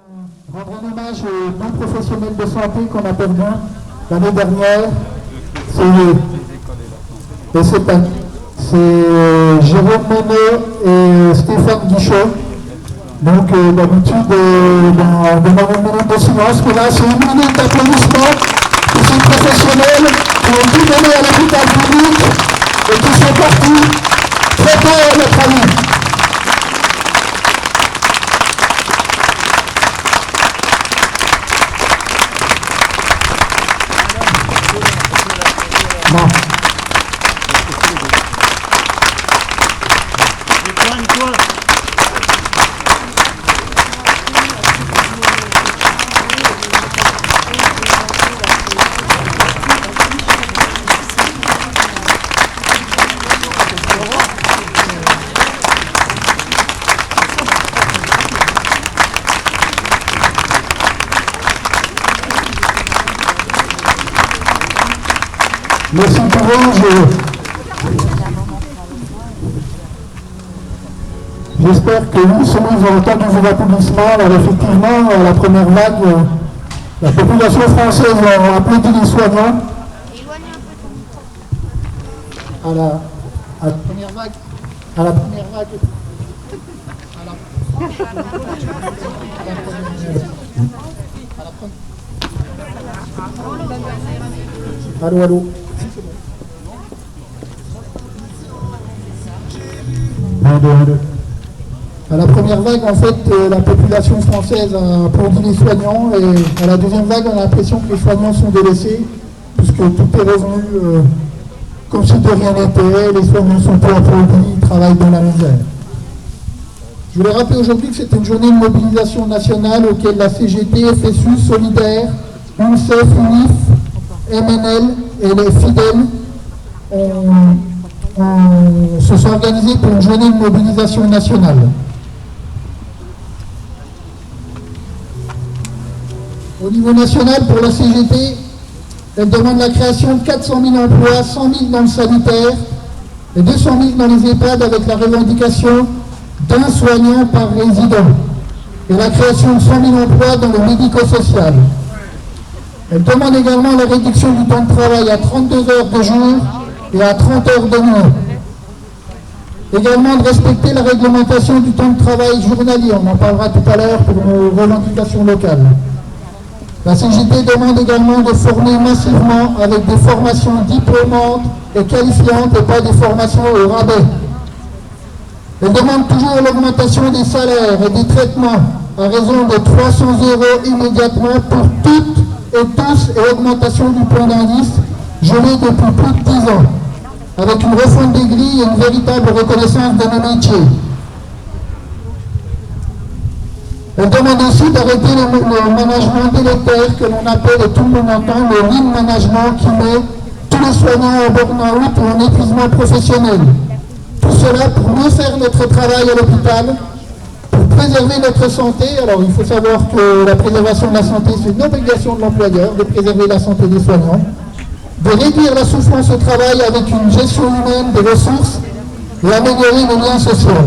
Rendre un hommage aux non-professionnels de santé qu'on a perdu l'année dernière. C'est Jérôme Monod et Stéphane Guichot. Donc d'habitude, dans une minute de silence, mais là c'est une minute d'applaudissement pour ces professionnels qui ont tout donné à l'hôpital public et qui sont partis très tôt à notre avis. Non. Merci pour vous. J'espère que vous avez entendu vos applaudissements. Alors effectivement, à la première vague, la population française a applaudi les soignants. À la première vague. Allô. À la première vague, en fait, la population française a applaudi les soignants, et à la deuxième vague, on a l'impression que les soignants sont délaissés, puisque tout est revenu comme si de rien n'était. Les soignants sont peu applaudis, ils travaillent dans la misère. Je voulais rappeler aujourd'hui que c'était une journée de mobilisation nationale auquel la CGT, FSU, Solidaire, UNICEF, UNIF, MNL et les fidèles se sont organisés pour une journée de mobilisation nationale. Au niveau national, pour la CGT, elle demande la création de 400 000 emplois, 100 000 dans le sanitaire et 200 000 dans les EHPAD, avec la revendication d'un soignant par résident, et la création de 100 000 emplois dans le médico-social. Elle demande également la réduction du temps de travail à 32 heures de jour et à 30 heures de nuit. Également de respecter la réglementation du temps de travail journalier. On en parlera tout à l'heure pour nos revendications locales. La CGT demande également de former massivement avec des formations diplômantes et qualifiantes et pas des formations au rabais. Elle demande toujours l'augmentation des salaires et des traitements à raison de 300 € immédiatement pour toutes et tous, et augmentation du point d'indice gelé depuis plus de 10 ans, avec une refonte des grilles et une véritable reconnaissance de nos métiers. Elle demande aussi d'arrêter le management délétère que l'on appelle, et tout le monde entend, le lean management, qui met tous les soignants en burn-out ou en épuisement professionnel. Tout cela pour mieux faire notre travail à l'hôpital, pour préserver notre santé. Alors il faut savoir que la préservation de la santé, c'est une obligation de l'employeur, de préserver la santé des soignants, de réduire la souffrance au travail avec une gestion humaine des ressources et améliorer les liens sociaux.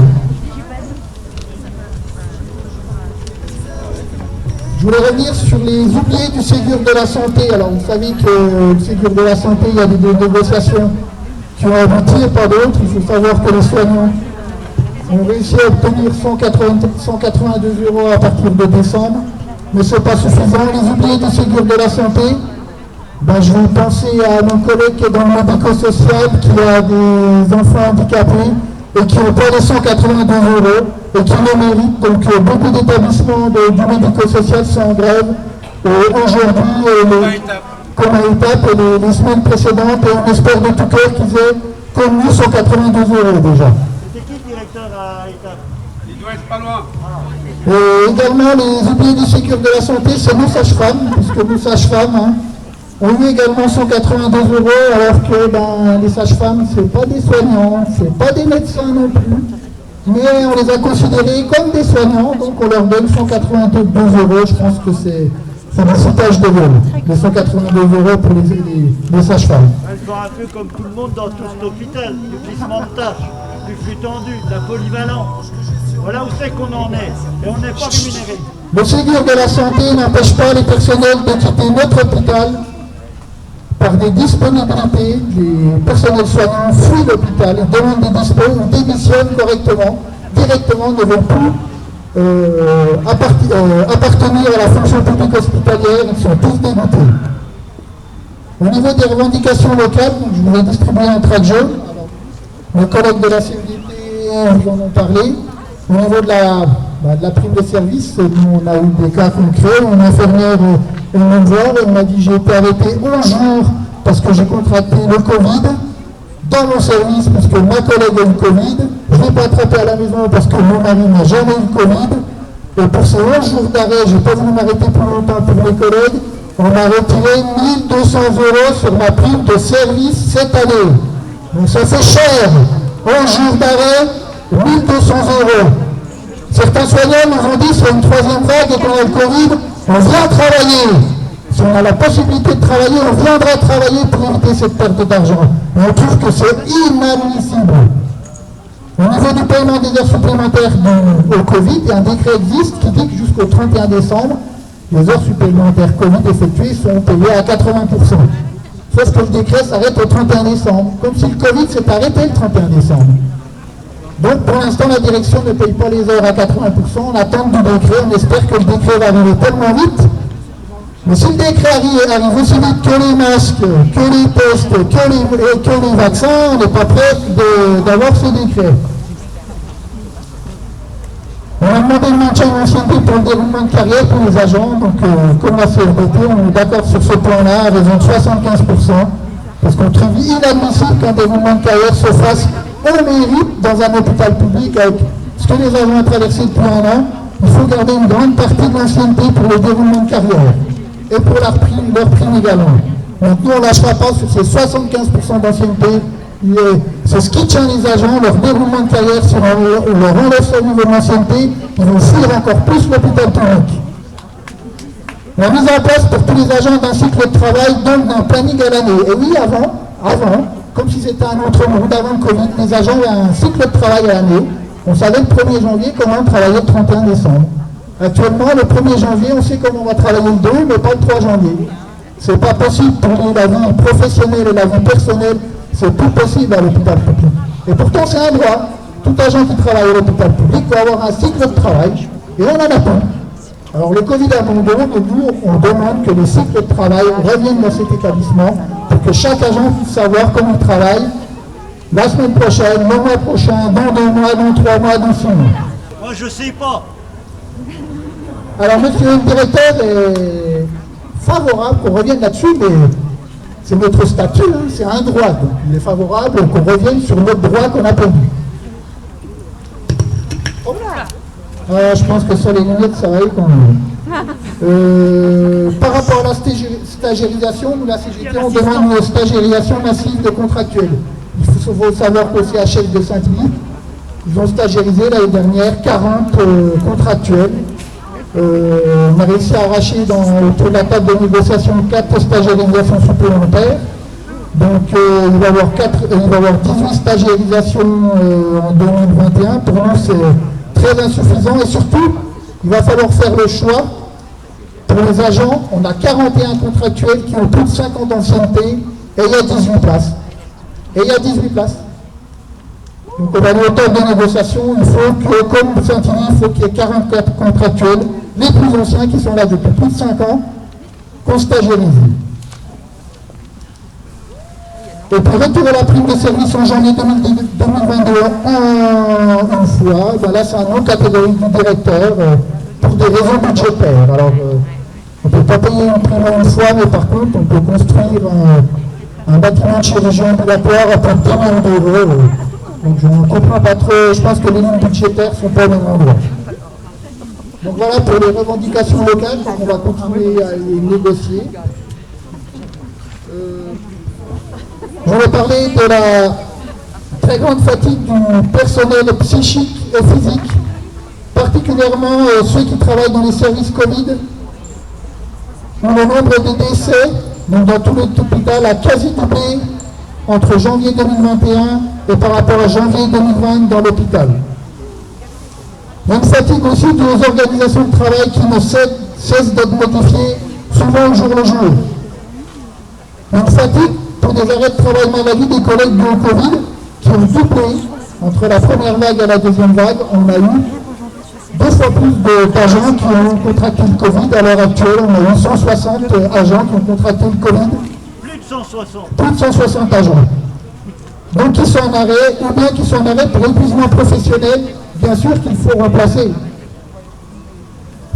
Je voulais revenir sur les oubliés du Ségur de la santé. Alors vous savez que le Ségur de la santé, il y a des négociations qui ont abouti et pas d'autres. Il faut savoir que les soignants ont réussi à obtenir 182 € à partir de décembre, mais ce n'est pas suffisant. Les oubliés du Ségur de la santé, je vais penser à mon collègue qui est dans le médico-social, qui a des enfants handicapés et qui n'ont pas les 182 € et qui le méritent. Donc beaucoup d'établissements du médico-social sont en grève aujourd'hui, comme à étape, et les semaines précédentes, et on espère de tout cœur qu'ils aient comme nous 182 € déjà. C'est qui le directeur à étape? Il doit être pas loin. Et également, les oubliés du Ségur de la santé, c'est nos sages-femmes, puisque nos sages-femmes ont eu également 182 € alors que les sages-femmes, ce n'est pas des soignants, ce n'est pas des médecins non plus, mais on les a considérés comme des soignants, donc on leur donne 182 €. Je pense que c'est un citage de vol, les 182 € pour les sages-femmes. Elles sont un peu comme tout le monde dans tout cet hôpital, du glissement de tâches, du flux tendu, de la polyvalence. Voilà où c'est qu'on en est. Et on n'est pas rémunéré. Le Ségur de la santé n'empêche pas les personnels de quitter notre hôpital par des disponibilités. Les personnels soignants fuient l'hôpital, ils demandent des dispos, ou démissionnent directement, ne vont plus appartenir à la fonction publique hospitalière, ils sont tous dégoûtés. Au niveau des revendications locales, je vous ai distribué un tract jaune. Mes collègues de la CNDP en ont parlé. Au niveau de la prime de service, nous, on a eu des cas concrets. Une infirmière est venue me voir, elle m'a dit j'ai été arrêtée 11 jours parce que j'ai contracté le Covid dans mon service, parce que ma collègue a eu le Covid. Je ne l'ai pas attrapé à la maison parce que mon mari n'a jamais eu le Covid. Et pour ces 11 jours d'arrêt, je n'ai pas voulu m'arrêter plus longtemps pour mes collègues. On m'a retiré 1 200 € sur ma prime de service cette année. Donc ça fait cher. 11 jours d'arrêt, 1 200 €. Certains soignants nous ont dit sur une troisième vague et qu'on a le Covid, on vient travailler. Si on a la possibilité de travailler, on viendra travailler pour éviter cette perte d'argent. Et on trouve que c'est inadmissible. Au niveau du paiement des heures supplémentaires au Covid, un décret existe qui dit que jusqu'au 31 décembre, les heures supplémentaires Covid effectuées sont payées à 80%. Sauf que le décret s'arrête au 31 décembre, comme si le Covid s'est arrêté le 31 décembre. Donc pour l'instant, la direction ne paye pas les heures à 80%, on attend du décret, on espère que le décret va arriver tellement vite. Mais si le décret arrive aussi vite que les masques, que les tests, que les vaccins, on n'est pas prêt d'avoir ce décret. On a demandé le maintien en ancienneté pour le déroulement de carrière pour les agents, donc comme la CRDT, on est d'accord sur ce point-là à raison de 75%, parce qu'on trouve inadmissible qu'un déroulement de carrière se fasse au mérite dans un hôpital public avec ce que les agents ont traversé depuis 1 an. Il faut garder une grande partie de l'ancienneté pour le déroulement de carrière et pour leur prime également. Donc nous on ne lâchera pas sur ces 75% d'ancienneté. C'est ce qui tient les agents, leur déroulement de carrière, si on leur enlève ce niveau d'ancienneté, ils vont fuir encore plus l'hôpital public. La mise en place pour tous les agents d'un cycle de travail, donc d'un planning à l'année. Et oui, avant, comme si c'était un autre monde, avant le Covid, les agents avaient un cycle de travail à l'année. On savait le 1er janvier comment travailler le 31 décembre. Actuellement, le 1er janvier, on sait comment on va travailler le 2, mais pas le 3 janvier. C'est pas possible pour la vie professionnelle et la vie personnelle. C'est plus possible à l'hôpital public. Et pourtant, c'est un droit. Tout agent qui travaille à l'hôpital public doit avoir un cycle de travail. Et on en a pas. Alors, le Covid abandonne, et nous, on demande que les cycles de travail reviennent dans cet établissement pour que chaque agent puisse savoir comment il travaille la semaine prochaine, le mois prochain, dans 2 mois, dans 3 mois, dans 6 mois. Moi, je sais pas. Alors, monsieur le directeur est favorable qu'on revienne là-dessus, mais c'est notre statut, hein, c'est un droit. Donc il est favorable qu'on revienne sur notre droit qu'on a perdu. Je pense que sur les lunettes, ça va aller quand même. Par rapport à la stagérisation, nous, la CGT, on demande une stagérisation massive de contractuels. Il faut savoir qu'au CHF de Saint-Denis, ils ont stagérisé l'année dernière 40 contractuels. On a réussi à arracher autour de la table de négociation 4 stagérisations supplémentaires. Donc il va y avoir 18 stagérisations en 2021. Pour nous, c'est très insuffisant et surtout, il va falloir faire le choix. Pour les agents, on a 41 contractuels qui ont plus de 5 ans d'ancienneté et il y a 18 places. Donc on va aller au table de négociation, il faut que, comme Saint-Denis, il faut qu'il y ait 44 contractuels, les plus anciens qui sont là depuis plus de 5 ans, qu'on stagérise. Et pour retour à la prime de service en janvier 2022, une fois, ben là c'est un nom catégorique du directeur pour des raisons budgétaires. Alors on ne peut pas payer une prime une fois, mais par contre on peut construire un bâtiment de chirurgie ambulatoire à plus de 10 millions d'euros. Donc je ne comprends pas trop, je pense que les lignes budgétaires ne sont pas au même endroit. Donc voilà pour les revendications locales, donc on va continuer à les négocier. Je vais parler de la très grande fatigue du personnel psychique et physique, particulièrement ceux qui travaillent dans les services Covid, où le nombre de décès, donc dans tout l'hôpital, a quasi doublé entre janvier 2021 et par rapport à janvier 2020 dans l'hôpital. Il y a une fatigue aussi des organisations de travail qui ne cessent d'être modifiées souvent au jour le jour. Une fatigue pour des arrêts de travail maladie des collègues du Covid qui ont doublé entre la première vague et la deuxième vague. On a eu 2 fois plus d'agents qui ont contracté le Covid. À l'heure actuelle, on a eu 160 agents qui ont contracté le Covid. Plus de 160. Plus de 160 agents. Donc qui sont en arrêt, ou bien qui sont en arrêt pour épuisement professionnel, bien sûr qu'il faut remplacer.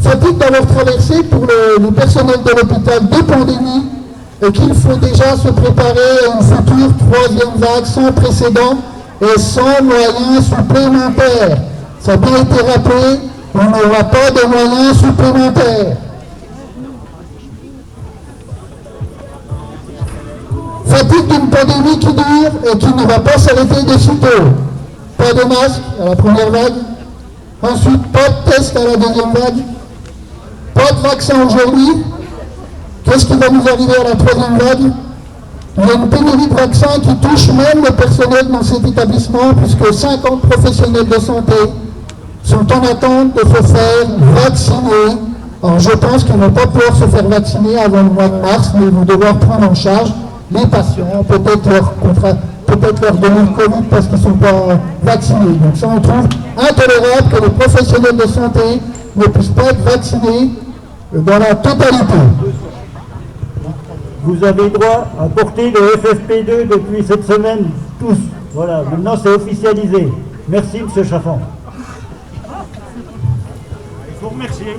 Fatigue d'avoir traversé pour le personnel de l'hôpital 2 pandémies et qu'il faut déjà se préparer à une future 3e vague sans précédent et sans moyens supplémentaires. Ça a bien été rappelé, on n'aura pas de moyens supplémentaires. Fatigue d'une pandémie qui dure et qui ne va pas s'arrêter de sitôt. Pas de masque à la première vague, ensuite pas de test à la deuxième vague, pas de vaccin aujourd'hui. Qu'est-ce qui va nous arriver à la 3e vague? Il y a une pénurie de vaccins qui touche même le personnel dans cet établissement, puisque 50 professionnels de santé sont en attente de se faire vacciner. Alors je pense qu'ils ne vont pas pouvoir se faire vacciner avant le mois de mars, mais ils vont devoir prendre en charge les patients, peut-être leur donner le Covid parce qu'ils ne sont pas vaccinés. Donc ça, on trouve intolérable que les professionnels de santé ne puissent pas être vaccinés dans la totalité. Vous avez droit à porter le FFP2 depuis cette semaine, tous. Voilà, maintenant c'est officialisé. Merci, M. Chaffan. Il faut remercier.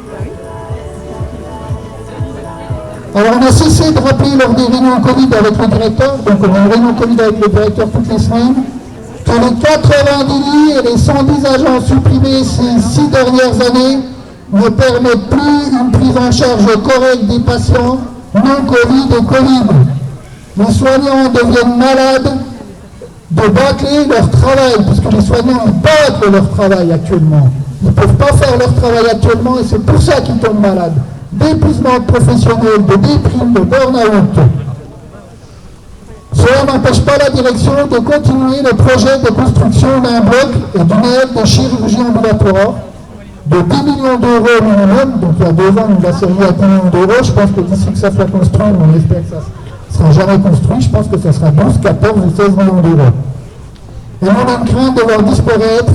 Alors on a cessé de rappeler lors des réunions Covid avec le directeur, donc on a une réunion Covid avec le directeur toutes les semaines, que les 90 lits et les 110 agents supprimés ces 6 dernières années ne permettent plus une prise en charge correcte des patients non Covid et Covid. Les soignants deviennent malades de bâcler leur travail, puisque les soignants bâclent leur travail actuellement. Ils ne peuvent pas faire leur travail actuellement et c'est pour ça qu'ils tombent malades. D'épuisement professionnel, de déprime, de burn-out. Cela n'empêche pas la direction de continuer le projet de construction d'un bloc et d'une aile de chirurgie ambulatoire de 10 millions d'euros minimum. Donc il y a 2 ans, on l'a servi à 10 millions d'euros. Je pense que d'ici que ça soit construit, on espère que ça ne sera jamais construit. Je pense que ça sera 12, 14 ou 16 millions d'euros. Et on a une crainte de voir disparaître,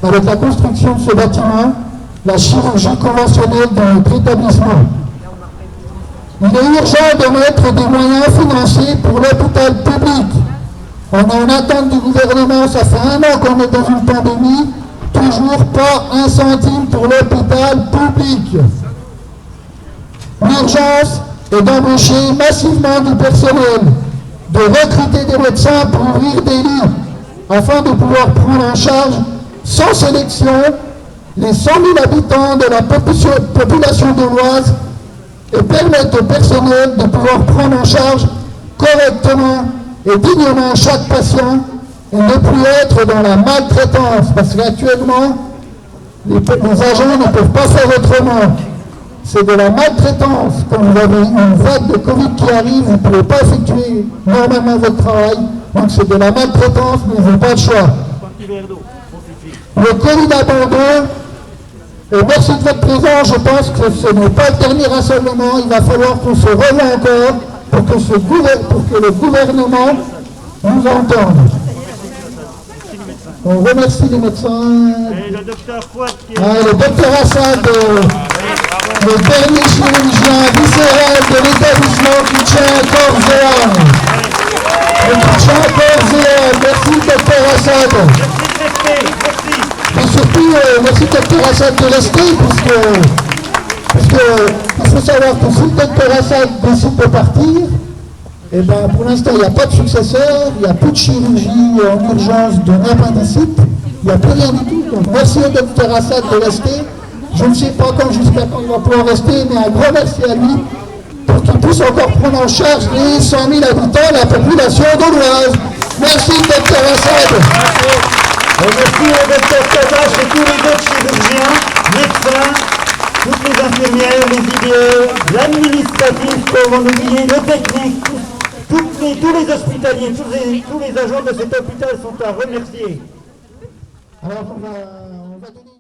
avec la construction de ce bâtiment, la chirurgie conventionnelle dans notre établissement. Il est urgent de mettre des moyens financiers pour l'hôpital public. On est en attente du gouvernement, ça fait 1 an qu'on est dans une pandémie, toujours pas 1 centime pour l'hôpital public. L'urgence est d'embaucher massivement du personnel, de recruter des médecins pour ouvrir des lits, afin de pouvoir prendre en charge, sans sélection, les 100 000 habitants de la population d'Auloise et permettre au personnel de pouvoir prendre en charge correctement et dignement chaque patient et ne plus être dans la maltraitance, parce qu'actuellement, les agents ne peuvent pas faire autrement. C'est de la maltraitance. Quand vous avez une vague de Covid qui arrive, vous ne pouvez pas effectuer normalement votre travail, donc c'est de la maltraitance, mais ils n'ont pas de choix. Le Covid abandon. Et merci de votre présence, je pense que ce n'est pas le dernier rassemblement, il va falloir qu'on se revoie encore pour que le gouvernement nous entende. On remercie les médecins. Et le docteur Fouad qui est... le docteur Assad, le dernier chirurgien viscéral de l'établissement qui tient corps et âme. Qui tient corps et âme. Merci docteur Assad. Merci. Et surtout, merci docteur Assad de rester, puisque il faut savoir que si le docteur Assad décide de partir, et ben pour l'instant il n'y a pas de successeur, il n'y a plus de chirurgie en urgence de l'appendicite, il n'y a plus rien du tout. Donc merci au docteur Assad de rester. Je ne sais pas jusqu'à quand il va pouvoir rester, mais un grand merci à lui pour qu'il puisse encore prendre en charge les 100 000 habitants, la population d'Auloise. Merci docteur Assad. Merci au docteur Kadash et tous les autres chirurgiens, médecins, toutes les infirmières, les IDE, l'administratif, pour en oublier, le technique, tous les hospitaliers, tous les agents de cet hôpital sont à remercier. Alors on va donner...